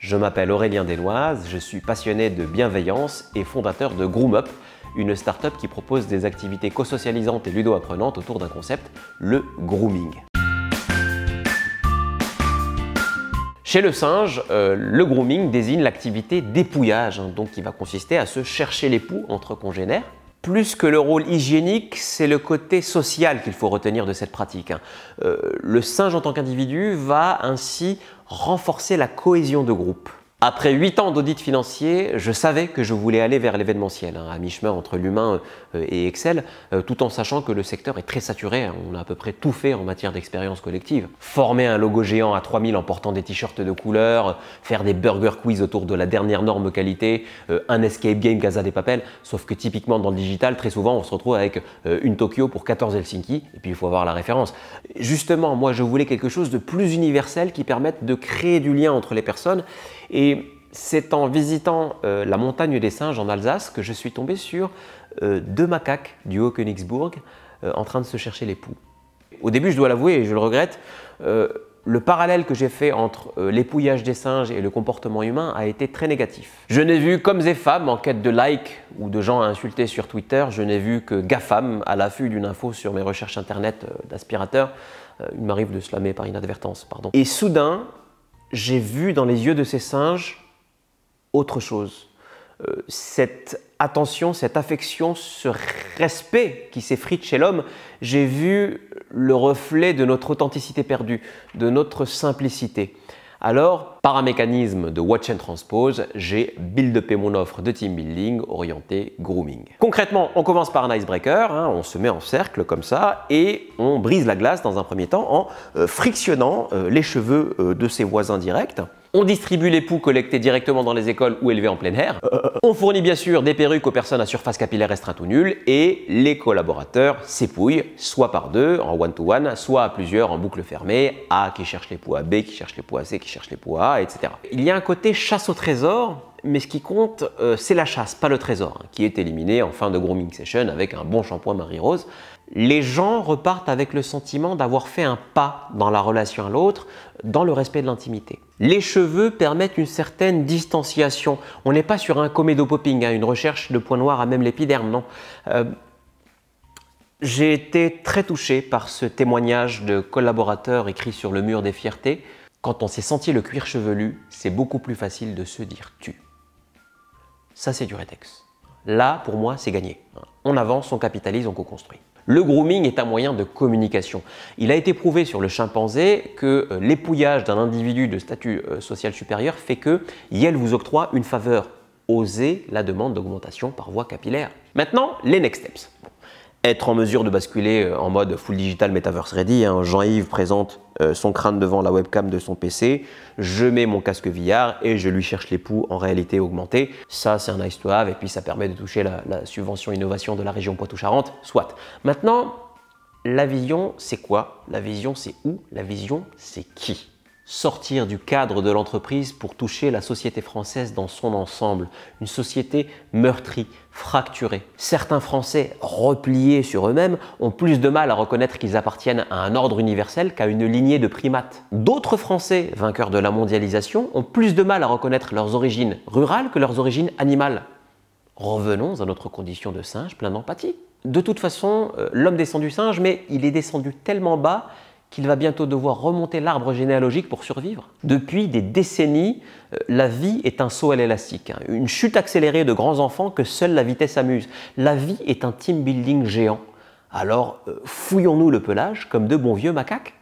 Je m'appelle Aurélien Desnoise, je suis passionné de bienveillance et fondateur de GroomUp, une start-up qui propose des activités co-socialisantes et ludo-apprenantes autour d'un concept, le grooming. Chez le singe, le grooming désigne l'activité dépouillage, donc qui va consister à se chercher les poux entre congénères. Plus que le rôle hygiénique, c'est le côté social qu'il faut retenir de cette pratique. Le singe en tant qu'individu va ainsi renforcer la cohésion de groupe. Après 8 ans d'audit financier, je savais que je voulais aller vers l'événementiel, à mi-chemin entre l'humain et Excel, tout en sachant que le secteur est très saturé. On a à peu près tout fait en matière d'expérience collective. Former un logo géant à 3000 en portant des t-shirts de couleur, faire des burger quiz autour de la dernière norme qualité, un escape game Casa de Papel, sauf que typiquement dans le digital, très souvent on se retrouve avec une Tokyo pour 14 Helsinki, et puis il faut avoir la référence. Justement, moi je voulais quelque chose de plus universel qui permette de créer du lien entre les personnes. Et c'est en visitant la montagne des singes en Alsace que je suis tombé sur 2 macaques du Haut-Königsbourg en train de se chercher les poux. Au début, je dois l'avouer et je le regrette, le parallèle que j'ai fait entre l'épouillage des singes et le comportement humain a été très négatif. Je n'ai vu qu'hommes et femmes en quête de likes ou de gens à insulter sur Twitter, je n'ai vu que GAFAM à l'affût d'une info sur mes recherches internet d'aspirateur. Il m'arrive de slammer par inadvertance, pardon. Et soudain, j'ai vu dans les yeux de ces singes autre chose. Cette attention, cette affection, ce respect qui s'effrite chez l'homme, j'ai vu le reflet de notre authenticité perdue, de notre simplicité. Alors, par un mécanisme de watch and transpose, j'ai build-upé mon offre de team building orientée grooming. Concrètement, on commence par un icebreaker, on se met en cercle comme ça et on brise la glace dans un premier temps en frictionnant les cheveux de ses voisins directs. On distribue les poux collectés directement dans les écoles ou élevés en plein air. On fournit bien sûr des perruques aux personnes à surface capillaire restreinte ou nulle et les collaborateurs s'épouillent soit par 2 en one-to-one, soit à plusieurs en boucle fermée, A qui cherche les poux à B, qui cherche les poux à C, qui cherche les poux à A, etc. Il y a un côté chasse au trésor, mais ce qui compte, c'est la chasse, pas le trésor, qui est éliminé en fin de grooming session avec un bon shampoing Marie-Rose. Les gens repartent avec le sentiment d'avoir fait un pas dans la relation à l'autre, dans le respect de l'intimité. Les cheveux permettent une certaine distanciation. On n'est pas sur un comédo-popping, une recherche de points noirs à même l'épiderme, non. J'ai été très touché par ce témoignage de collaborateurs écrit sur le mur des fiertés. Quand on s'est senti le cuir chevelu, c'est beaucoup plus facile de se dire « tu ». Ça, c'est du rétex. Là, pour moi, c'est gagné. On avance, on capitalise, on co-construit. Le grooming est un moyen de communication. Il a été prouvé sur le chimpanzé que l'épouillage d'un individu de statut social supérieur fait que Yale vous octroie une faveur. Osez la demande d'augmentation par voie capillaire. Maintenant, les next steps. Être en mesure de basculer en mode full digital metaverse ready. Jean-Yves présente son crâne devant la webcam de son PC, je mets mon casque VR et je lui cherche les poux en réalité augmentée. Ça, c'est un nice to have et puis ça permet de toucher la subvention innovation de la région Poitou-Charentes, soit. Maintenant, la vision, c'est quoi? La vision, c'est où? La vision, c'est qui? Sortir du cadre de l'entreprise pour toucher la société française dans son ensemble. Une société meurtrie, fracturée. Certains Français, repliés sur eux-mêmes, ont plus de mal à reconnaître qu'ils appartiennent à un ordre universel qu'à une lignée de primates. D'autres Français, vainqueurs de la mondialisation, ont plus de mal à reconnaître leurs origines rurales que leurs origines animales. Revenons à notre condition de singe plein d'empathie. De toute façon, l'homme descend du singe, mais il est descendu tellement bas qu'il va bientôt devoir remonter l'arbre généalogique pour survivre. Depuis des décennies, la vie est un saut à l'élastique, une chute accélérée de grands enfants que seule la vitesse amuse. La vie est un team building géant. Alors, fouillons-nous le pelage comme de bons vieux macaques.